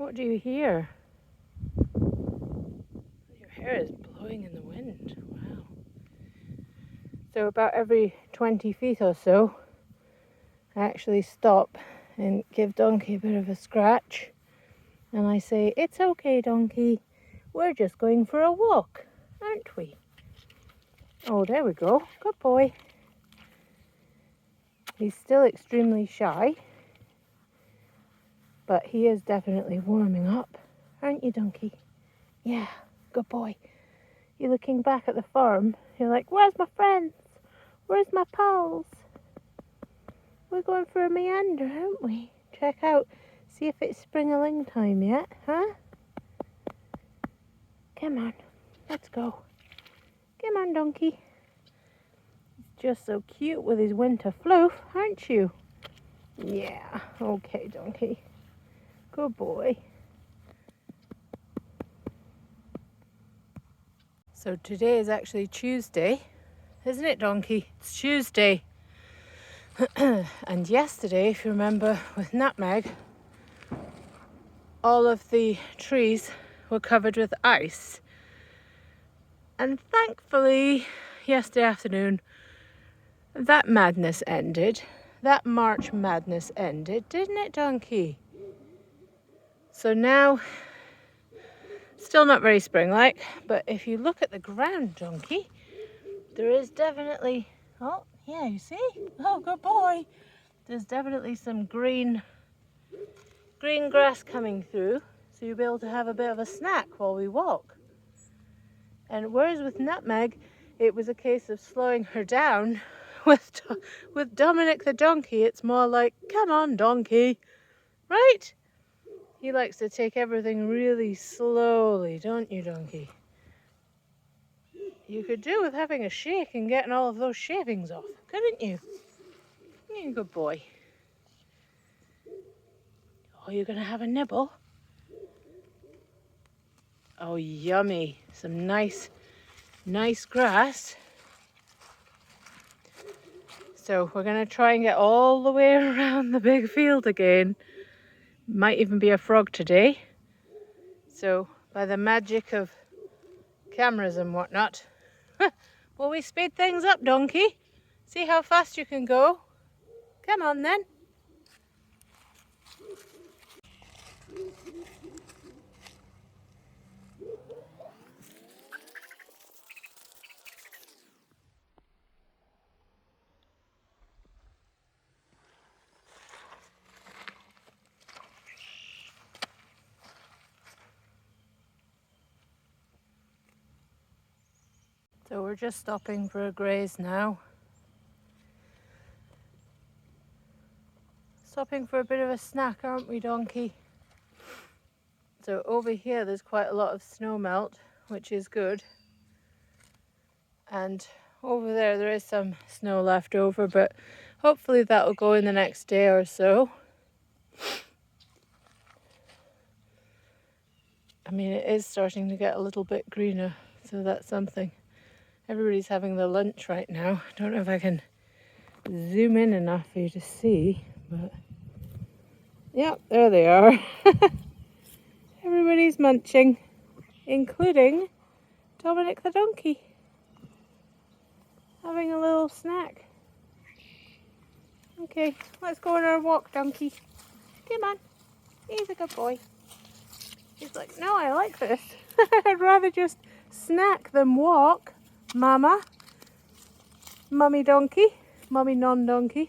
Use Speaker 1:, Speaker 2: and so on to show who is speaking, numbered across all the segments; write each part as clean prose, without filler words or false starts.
Speaker 1: What do you hear? Your hair is blowing in the wind. Wow. So about every 20 feet or so, I actually stop and give Donkey a bit of a scratch. And I say, "It's okay, Donkey. We're just going for a walk, aren't we?" Oh, there we go. Good boy. He's still extremely shy, but he is definitely warming up. Aren't you, Donkey? Yeah, good boy. You're looking back at the farm. You're like, "Where's my friends? Where's my pals?" We're going for a meander, aren't we? Check out, see if it's spring-a-ling time yet, huh? Come on, let's go. Come on, Donkey. He's just so cute with his winter floof, aren't you? Yeah, okay, Donkey. Good boy. So today is actually Tuesday, isn't it, Donkey? It's Tuesday. And yesterday, if you remember, with Nutmeg, all of the trees were covered with ice. And thankfully, yesterday afternoon, that madness ended. That March madness ended, didn't it, Donkey? So now, still not very spring-like, but if you look at the ground, Donkey, there is definitely... Oh, yeah, you see? Oh, good boy. There's definitely some green grass coming through, so you'll be able to have a bit of a snack while we walk. And whereas with Nutmeg, it was a case of slowing her down, with Dominick the donkey, it's more like, "Come on, Donkey," right? He likes to take everything really slowly, don't you, Donkey? You could do with having a shake and getting all of those shavings off, couldn't you? You're a good boy. Oh, you're going to have a nibble? Oh, yummy. Some nice grass. So we're going to try and get all the way around the big field again. Might even be a frog today. So by the magic of cameras and whatnot, will we speed things up, Donkey? See how fast you can go. Come on then. So we're just stopping for a graze now. Stopping for a bit of a snack, aren't we, Donkey? So over here there's quite a lot of snow melt, which is good. And over there is some snow left over, but hopefully that'll go in the next day or so. I mean, it is starting to get a little bit greener, so that's something. Everybody's having their lunch right now. I don't know if I can zoom in enough for you to see, but yep, there they are. Everybody's munching, including Dominick the donkey, having a little snack. Okay, let's go on our walk, Donkey. Come on, he's a good boy. He's like, "No, I like this. I'd rather just snack than walk, Mama." Mummy donkey, Mummy non-donkey.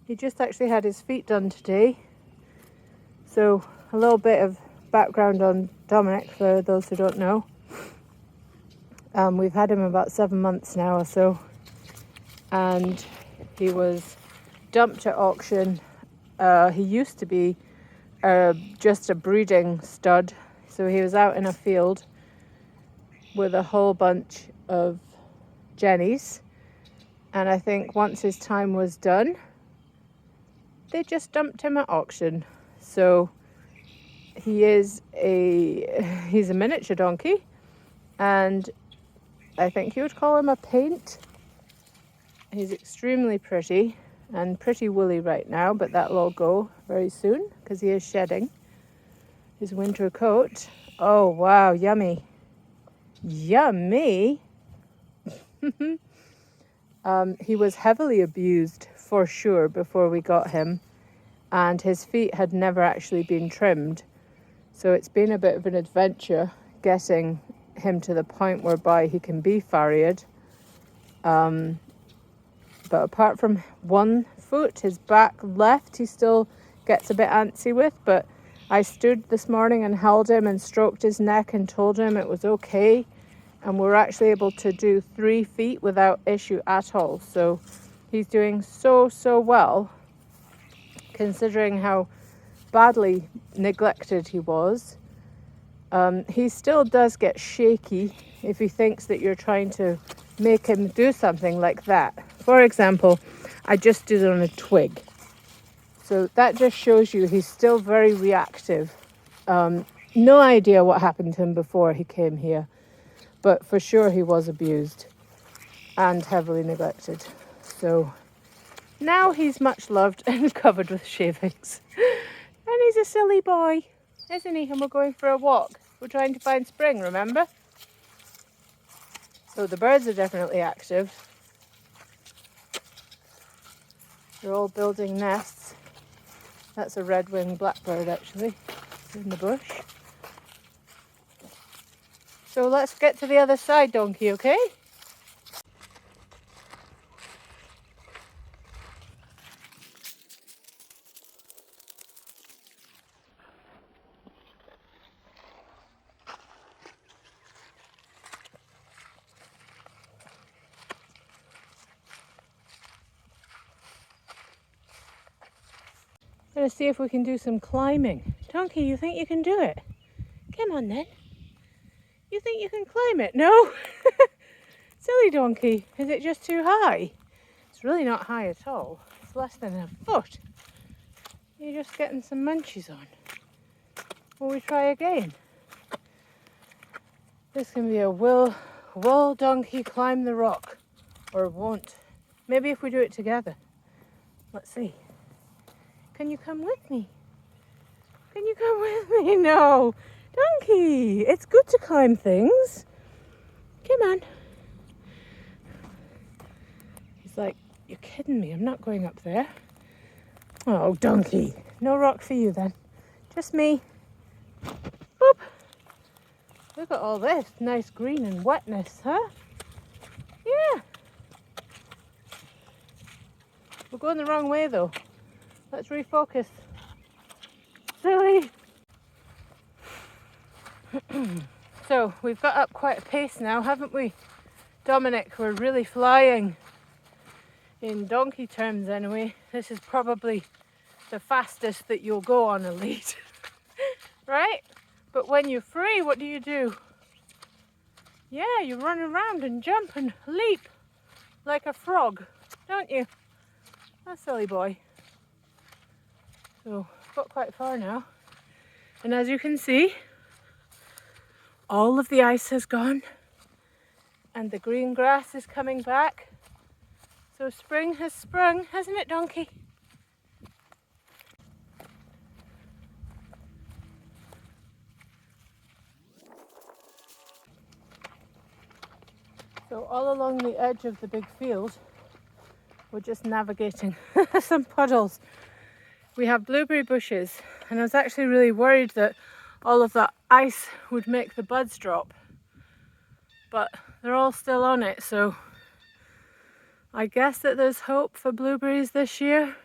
Speaker 1: He just actually had his feet done today. So a little bit of background on Dominick for those who don't know. We've had him about 7 months now or so. And he was dumped at auction. He used to be just a breeding stud. So he was out in a field with a whole bunch of jennies, and I think once his time was done, they just dumped him at auction. So he's a miniature donkey, and I think you would call him a paint. He's extremely pretty and pretty woolly right now, but that'll all go very soon because he is shedding. his winter coat. Oh, wow, yummy. Yummy. He was heavily abused for sure before we got him, and his feet had never actually been trimmed. So it's been a bit of an adventure getting him to the point whereby he can be farriered. But apart from one foot, his back left, he still gets a bit antsy with. But I stood this morning and held him and stroked his neck and told him it was okay. And we're actually able to do 3 feet without issue at all. So he's doing so well, considering how badly neglected he was. He still does get shaky if he thinks that you're trying to make him do something like that. For example, I just did it on a twig. So that just shows you he's still very reactive. No idea what happened to him before he came here, but for sure he was abused and heavily neglected. So now he's much loved and covered with shavings. And he's a silly boy, isn't he? And we're going for a walk. We're trying to find spring, remember? So the birds are definitely active. They're all building nests. That's a red-winged blackbird, actually, in the bush. So let's get to the other side, Donkey, okay? Let's see if we can do some climbing. Donkey, you think you can do it? Come on then. You think you can climb it? No? Silly donkey. Is it just too high? It's really not high at all. It's less than a foot. You're just getting some munchies on. Will we try again? This can be a will donkey climb the rock. Or won't. Maybe if we do it together. Let's see. Can you come with me? Can you come with me? No. Donkey, it's good to climb things. Come on. He's like, you're kidding me. I'm not going up there. Oh, donkey. No rock for you then. Just me. Boop. Look at all this nice green and wetness, huh? Yeah. We're going the wrong way though. Let's refocus. Silly. So we've got up quite a pace now, haven't we? Dominic, we're really flying. In donkey terms anyway, this is probably the fastest that you'll go on a lead. Right? But when you're free, what do? Yeah, you run around and jump and leap like a frog, don't you? That silly boy. So, got quite far now. And as you can see, all of the ice has gone and the green grass is coming back. So spring has sprung, hasn't it, donkey? So all along the edge of the big field, we're just navigating some puddles. We have blueberry bushes, and I was actually really worried that all of that ice would make the buds drop. But they're all still on it, so I guess that there's hope for blueberries this year.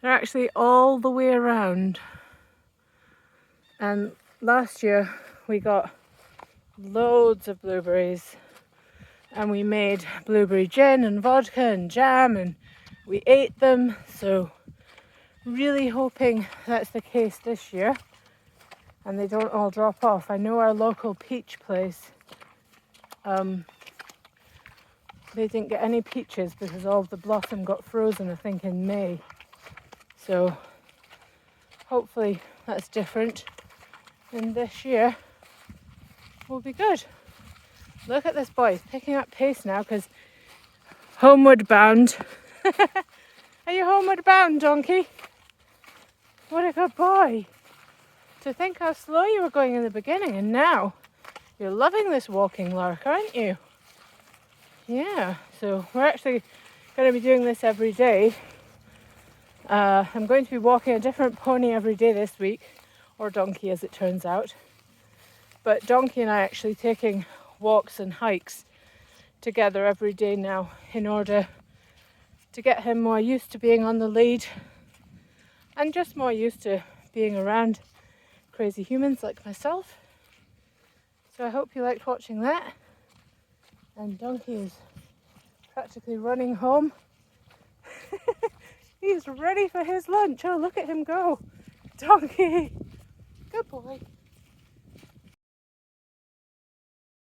Speaker 1: They're actually all the way around. And last year we got loads of blueberries, and we made blueberry gin and vodka and jam, and we ate them. So really hoping that's the case this year and they don't all drop off. I know our local peach place, they didn't get any peaches because all of the blossom got frozen, I think, in May. So hopefully that's different, and this year will be good. Look at this boy, he's picking up pace now because homeward bound. Are you homeward bound, donkey? What a good boy. to think how slow you were going in the beginning, and now you're loving this walking lark, aren't you? Yeah, so we're actually going to be doing this every day. I'm going to be walking a different pony every day this week, or donkey as it turns out. But Donkey and I are actually taking walks and hikes together every day now in order to get him more used to being on the lead and just more used to being around crazy humans like myself. So I hope you liked watching that. And Donkey is practically running home. He's ready for his lunch. Oh, look at him go. Donkey. Good boy.